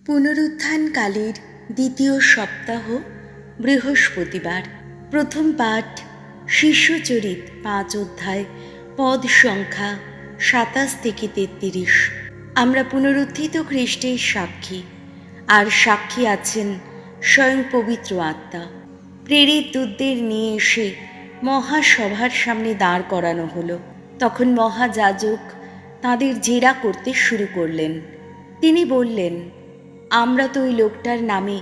পুনরুত্থানকালের দ্বিতীয় সপ্তাহ, বৃহস্পতিবার। প্রথম পাঠ শিষ্যচরিত 5 অধ্যায়, পদ সংখ্যা 27 থেকে 33। আমরা পুনরুত্থিত খ্রিস্টের সাক্ষী, আর সাক্ষী আছেন স্বয়ং পবিত্র আত্মা। প্রেরিত দূতদের নিয়ে এসে মহাসভার সামনে দাঁড় করানো হলো। তখন মহাযাজক তাদের জেরা করতে শুরু করলেন। তিনি বললেন, আমরা তো ওই লোকটার নামে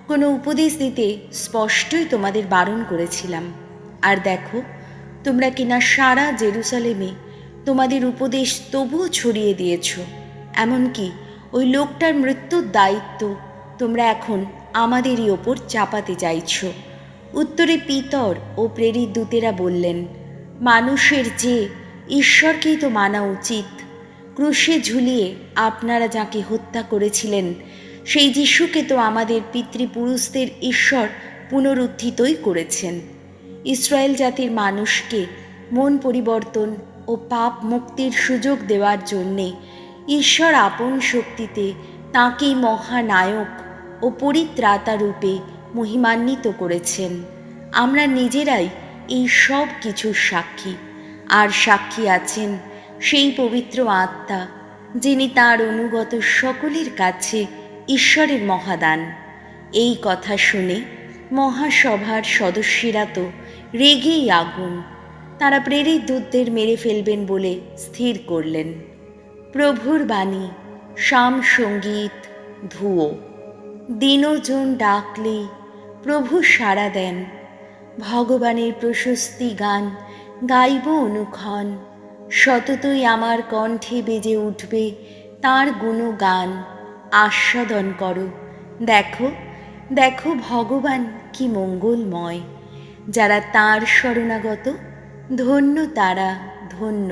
কোনো উপদেশ দিতে স্পষ্টই তোমাদের বারণ করেছিলাম, আর দেখো তোমরা কিনা সারা জেরুসালেমে তোমাদের উপদেশ তবুও ছড়িয়ে দিয়েছ। এমনকি ওই লোকটার মৃত্যুর দায়িত্ব তোমরা এখন আমাদেরই ওপর চাপাতে চাইছ। উত্তরে পিতর ও প্রেরিত দূতেরা বললেন, মানুষের চেয়ে ঈশ্বরকেই তো মানা উচিত। ক্রুশে ঝুলিয়ে আপনারা যাকে হত্যা করেছিলেন, সেই যিশুকে তো আমাদের পিতৃপুরুষদের ঈশ্বর পুনরুত্থিতই করেছেন। ইসরায়েল জাতির মানুষকে মন পরিবর্তন ও পাপ মুক্তির সুযোগ দেওয়ার জন্যে ঈশ্বর আপন শক্তিতে তাঁকেই মহানায়ক ও পরিত্রাতা রূপে মহিমান্বিত করেছেন। আমরা নিজেরাই এই সব কিছুর সাক্ষী, আর সাক্ষী আছেন সেই পবিত্র আত্মা, যিনি তাঁর অনুগত সকলের কাছে ঈশ্বরের মহাদান। এই কথা শুনে মহাসভার সদস্যরা তো রেগেই আগুন। তারা প্রেরিত দূতদের মেরে ফেলবেন বলে স্থির করলেন। প্রভুর বাণী, শাম সঙ্গীত, ধুয়ো। দিনজন ডাকলে প্রভু সাড়া দেন। ভগবানের প্রশস্তি গান গাইব অনুক্ষণ। সততই আমার কণ্ঠে বেজে উঠবে তাঁর গুণগান। আস্বাদন করো, দেখো দেখো ভগবান কি মঙ্গলময়। যারা তাঁর শরণাগত, ধন্য তারা, ধন্য।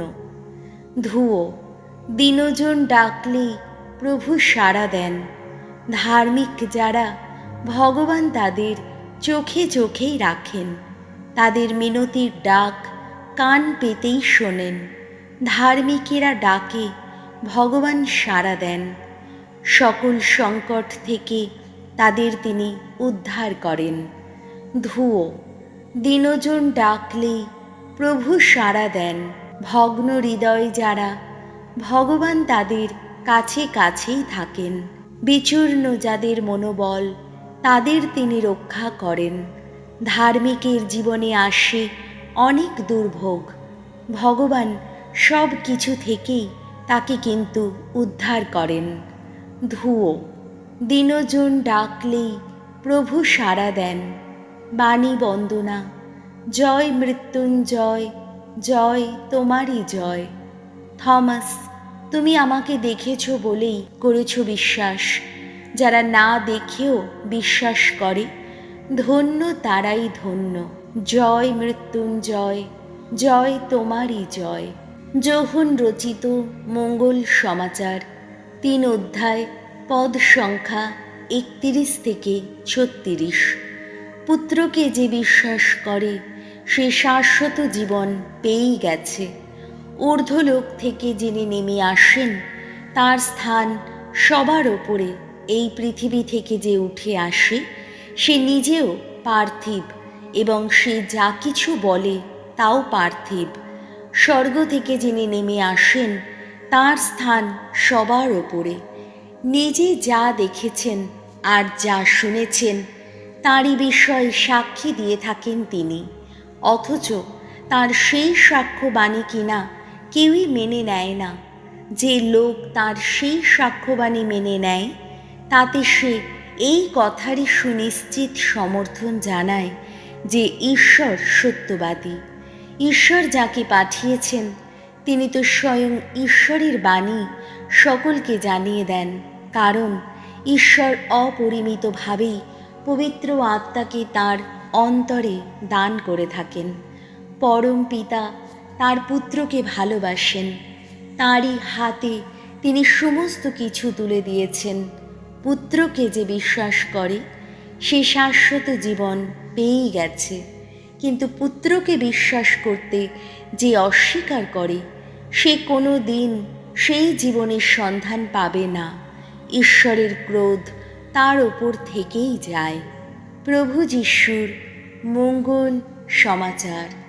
ধুয়ো। দিনজন ডাকলেই প্রভু সাড়া দেন। ধার্মিক যারা, ভগবান তাদের চোখে চোখেই রাখেন। তাদের মিনতির ডাক কান পেতেই শোনেন। ধার্মিকেরা ডাকে, ভগবান সাড়া দেন। সকল সংকট থেকে তাদের তিনি উদ্ধার করেন। ধুয়ো। দিনজন ডাকলেই প্রভু সাড়া দেন। ভগ্ন হৃদয় যারা, ভগবান তাদের কাছে কাছেই থাকেন। বিচূর্ণ যাদের মনোবল, তাদের তিনি রক্ষা করেন। ধার্মিকের জীবনে আসে অনেক দুর্ভোগ, ভগবান সব কিছু থেকেই তাকে কিন্তু উদ্ধার করেন। ধুয়ো। দিনজন ডাকলেই প্রভু সাড়া দেন। বাণী বন্দনা। জয় মৃত্যুঞ্জয়, জয় তোমারই জয়। থমাস, তুমি আমাকে দেখেছ বলেই করেছ বিশ্বাস। যারা না দেখেও বিশ্বাস করে, ধন্য তারাই ধন্য। জয় মৃত্যুঞ্জয়, জয় তোমারই জয়। যোহন রচিত মঙ্গল সমাচার, 3 অধ্যায়, পদ সংখ্যা 31 থেকে 36। পুত্রকে যে বিশ্বাস করে সে শাশ্বত জীবন পেয়েই গেছে। ঊর্ধ্বলোক থেকে যিনি নেমে আসেন, তার স্থান সবার ওপরে। এই পৃথিবী থেকে যে উঠে আসে, সে নিজেও পার্থিব, এবং সে যা কিছু বলে তাও পার্থিব। স্বর্গ থেকে যিনি নেমে আসেন, তার স্থান সবার ওপরে। নিজে যা দেখেছেন আর যা শুনেছেন, তারই বিষয়ে সাক্ষী দিয়ে থাকেন তিনি। অথচ তার সেই সাক্ষ্যবাণী কিনা কেউই মেনে নেয় না। যে লোক তার সেই সাক্ষ্যবাণী মেনে নেয়, তাতে সে এই কথারই সুনিশ্চিত সমর্থন জানায় যে ঈশ্বর সত্যবাদী। ঈশ্বর যাকে পাঠিয়েছেন, তিনি তো স্বয়ং ঈশ্বরের বাণী সকলকে জানিয়ে দেন, কারণ ঈশ্বর অপরিমিতভাবেই পবিত্র আত্মাকে তাঁর অন্তরে দান করে থাকেন। পরম পিতা তাঁর পুত্রকে ভালোবাসেন। তাঁরই হাতে তিনি সমস্ত কিছু তুলে দিয়েছেন। পুত্রকে যে বিশ্বাস করে সে শাশ্বত জীবন পেয়েই গেছে, কিন্তু পুত্রকে বিশ্বাস করতে যে অস্বীকার করে, সে কোনো দিন সেই জীবনের সন্ধান পাবে না। ঈশ্বরের ক্রোধ তার ওপর থেকেই যায়। প্রভু যিশুর মঙ্গল সমাচার।